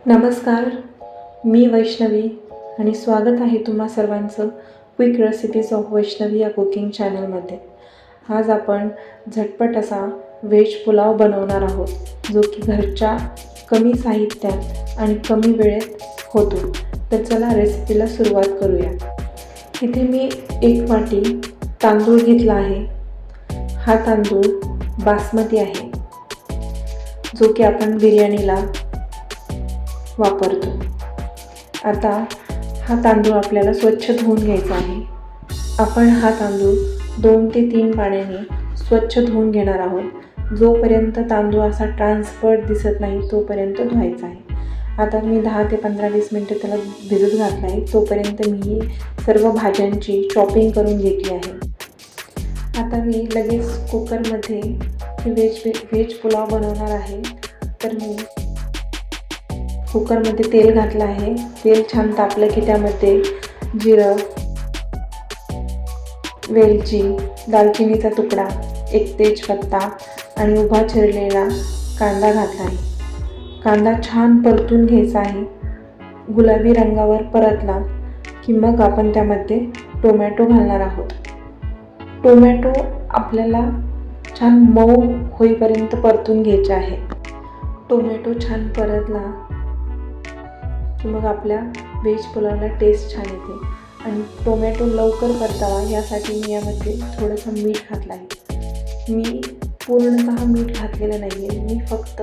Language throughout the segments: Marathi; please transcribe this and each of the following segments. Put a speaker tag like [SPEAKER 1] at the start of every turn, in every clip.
[SPEAKER 1] नमस्कार, मी वैष्णवी आणि स्वागत आहे तुम्हा सर्वांचं क्विक रेसिपीज ऑफ वैष्णवी या कुकिंग चॅनलमध्ये. आज आपण झटपट असा व्हेज पुलाव बनवणार आहोत, जो की घरच्या कमी साहित्यात आणि कमी वेळेत होतो. तर चला रेसिपीला सुरुवात करूया. इथे मी 1 वाटी तांदूळ घेतला आहे. हा तांदूळ बासमती आहे, जो की आपण बिर्याणीला वापरतो. आता हा तांदूळ आपल्याला स्वच्छ धुवून घ्यायचा आहे. आपण हा तांदूळ 2 ते 3 पाण्याने स्वच्छ धुवून घेणार आहोत. जोपर्यंत तांदूळ असा ट्रान्सपरंट दिसत नाही तोपर्यंत धुवायचा आहे. आता मी 10 ते 15-20 मिनटं त्याला भिजत घातला आहे. तोपर्यंत मी सर्व भाज्यांची चॉपिंग करून घेतली आहे. आता मी लगेच कुकरमध्ये व्हेज पुलाव बनवणार आहे. तर मी कुकरमध्ये तेल घातलं आहे. तेल छान तापलं की त्यामध्ये जिरं, वेलची, दालचिनीचा तुकडा, 1 तेजपत्ता आणि उभा चिरलेला कांदा घातला आहे. कांदा छान परतून घ्यायचा आहे. गुलाबी रंगावर परतला की मग आपण त्यामध्ये टोमॅटो घालणार आहोत. टोमॅटो आपल्याला छान मऊ होईपर्यंत परतून घ्यायचे आहे. टोमॅटो छान परतला की मग आपल्या व्हेज पुलावला टेस्ट छान येते. आणि टोमॅटो लवकर परतावा यासाठी मी यामध्ये थोडंसं मीठ घातलं आहे. मी पूर्णतः मीठ घातलेलं नाही आहे. मी फक्त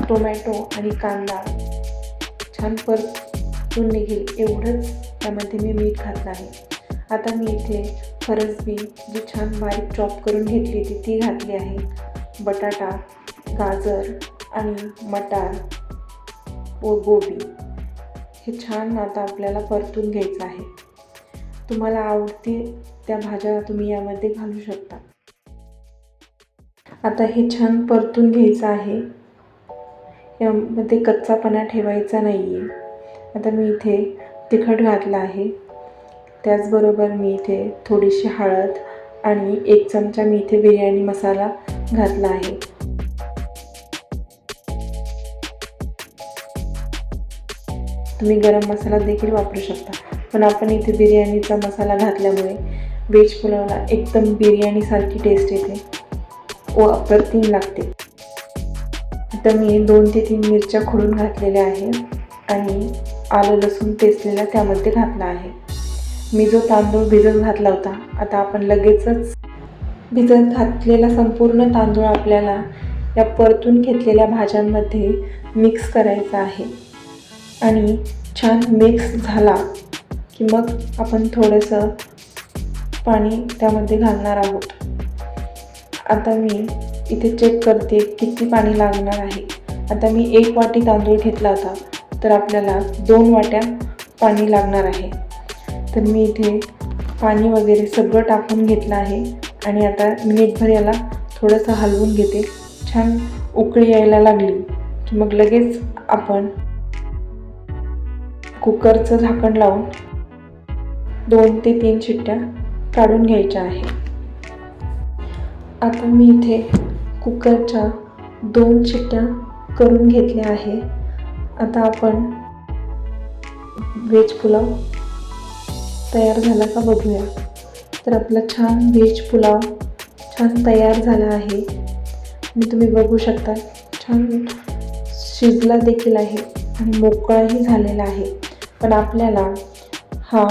[SPEAKER 1] टोमॅटो आणि कांदा छान परतून निघेल एवढंच त्यामध्ये मी मीठ घातलं आहे. आता मी इथे फरसबी जी छान बारीक चॉप करून घेतली होती ती घातली आहे. बटाटा, गाजर आणि मटार व गोबी हे छान आता आपल्याला परतून घ्यायचं आहे. तुम्हाला आवडतील त्या भाज्या तुम्ही यामध्ये घालू शकता. आता हे छान परतून घ्यायचं आहे. यामध्ये कच्चापणा ठेवायचा नाही आहे. आता मी इथे तिखट घातलं आहे. त्याचबरोबर मी इथे थोडीशी हळद आणि 1 चमचा मी इथे बिर्याणी मसाला घातला आहे. तुम्ही गरम मसाला देखील वापरू शकता, पण आपण इथे बिर्याणीचा मसाला घातल्यामुळे व्हेज पुलावला एकदम बिर्याणीसारखी टेस्ट येते व अप्रतिम लागते. आता मी 2 ते 3 मिरच्या खोडून घातलेल्या आहेत आणि आलं लसूण पेस्टलेला त्यामध्ये घातला आहे. मी जो तांदूळ भिजत घातला होता, आता आपण लगेचच भिजत घातलेला संपूर्ण तांदूळ आपल्याला या परतून घेतलेल्या भाज्यांमध्ये मिक्स करायचा आहे. आणि छान मिक्स झाला की मग आपण थोडंसं पाणी त्यामध्ये घालणार आहोत. आता मी इथे चेक करते किती पाणी लागणार आहे. आता मी 1 वाटी तांदूळ घेतला होता, तर आपल्याला 2 वाट्या पाणी लागणार आहे. तर मी इथे पाणी वगैरे सगळं टाकून घेतलं आहे आणि आता मिनिटभर याला थोडंसं हलवून घेते. छान उकळी यायला लागली की मग लगेच आपण कुकरचं झाकण लावून 2 ते 3 शिट्ट्या काढून घ्यायच्या आहे. आता मी इथे कुकरच्या 2 शिट्ट्या करून घेतल्या आहे. आता आपण व्हेज पुलाव तयार झाला का बघूया. तर आपला छान व्हेज पुलाव छान तयार झाला आहे. तुम्ही बघू शकता छान शिजला देखील आहे आणि मोकळाही झालेला आहे. पण आपल्याला हा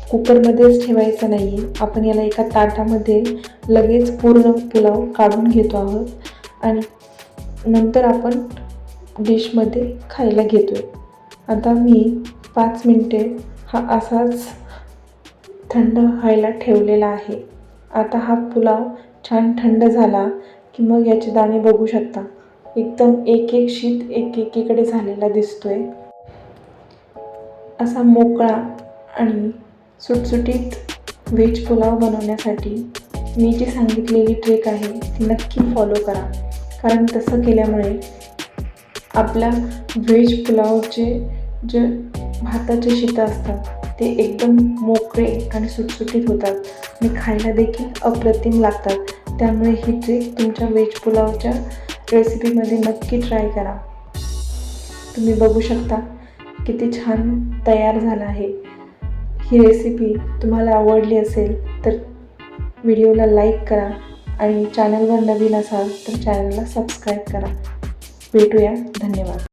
[SPEAKER 1] कुकरमध्येच ठेवायचा नाही आहे. आपण याला एका ताटामध्ये लगेच पूर्ण पुलाव काढून घेतो आहोत आणि नंतर आपण डिशमध्ये खायला घेतो आहे. आता मी 5 मिनटे हा असाच थंड व्हायला ठेवलेला आहे. आता हा पुलाव छान थंड झाला की मग याचे दाणे बघू शकता. एकदम एक शीत एकीकडे झालेला दिसतोय. असा मोकळा आणि सुटसुटीत व्हेज पुलाव बनवण्यासाठी मी जी सांगितलेली ट्रिक आहे ती नक्की फॉलो करा. कारण तसं केल्यामुळे आपल्या व्हेज पुलावचे जे भाताचे शीतं असतात ते एकदम मोकळे आणि सुटसुटीत होतात आणि खायला देखील अप्रतिम लागतात. त्यामुळे ही ट्रिक तुमच्या व्हेज पुलावच्या रेसिपीमध्ये नक्की ट्राय करा. तुम्ही बघू शकता किती छान तयार झाला आहे. ही रेसिपी तुम्हाला आवडली असेल तर व्हिडिओला लाईक करा आणि चॅनलवर नवीन असाल तर चॅनलला सबस्क्राईब करा. भेटूया. धन्यवाद.